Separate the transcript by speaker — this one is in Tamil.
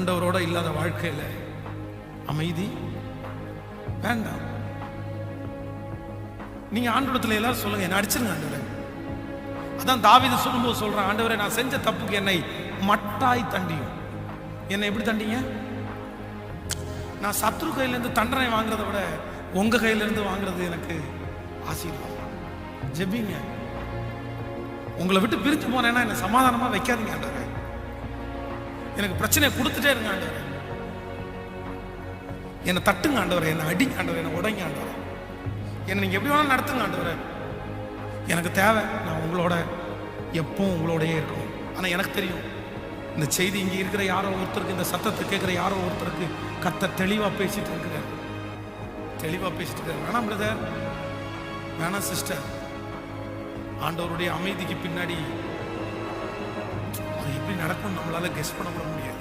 Speaker 1: ஆண்டவரோட இல்லாத வாழ்க்கையில அமைதி வேண்டாம். நீங்க ஆண்டவரத்துல எல்லாரும் சொல்லுங்க, என்ன அடிச்சிருங்க ஆண்டவரே. அதான் தாவீது சொல்லும்போது சொல்றான், ஆண்டவரே நான் செஞ்ச தப்புக்கு என்னை மட்டாய் தண்டியும். என்னை எப்படி தண்டிங்க? நான் சத்ரு கையிலேருந்து தண்டனை வாங்குறதை விட உங்க கையிலேருந்து வாங்குறது எனக்கு ஆசீர்வாதம். ஜெபிங்க. உங்களை விட்டு பிரித்து போனேன்னா என்னை சமாதானமா வைக்காதீங்க ஆண்டவரே. எனக்கு பிரச்சனையை கொடுத்துட்டே இருங்க ஆண்டவரே. என்னை தட்டுங்க ஆண்டவரே, என்னை அடிங்க ஆண்டவரே, என்னை உடைங்க ஆண்டவரே, என்னை நீங்க எப்படி வேணாலும் நடத்துங்க ஆண்டவரே. எனக்கு தேவை, நான் உங்களோட எப்பவும் உங்களோடயே இருக்கணும். ஆனால் எனக்கு தெரியும், இந்த செய்தி இங்கே இருக்கிற யாரோ ஒருத்தருக்கு, இந்த சத்தத்தை கேட்குற யாரோ ஒருத்தருக்கு கர்த்தர் தெளிவாக பேசிட்டு இருக்கிறார். தெளிவாக பேசிட்டு இருக்காரு. வேணாம் பிரதர், வேணாம் சிஸ்டர். ஆண்டவருடைய அமைதிக்கு பின்னாடி எப்படி நடக்கும் நம்மளால கெஸ் பண்ண முடியும்.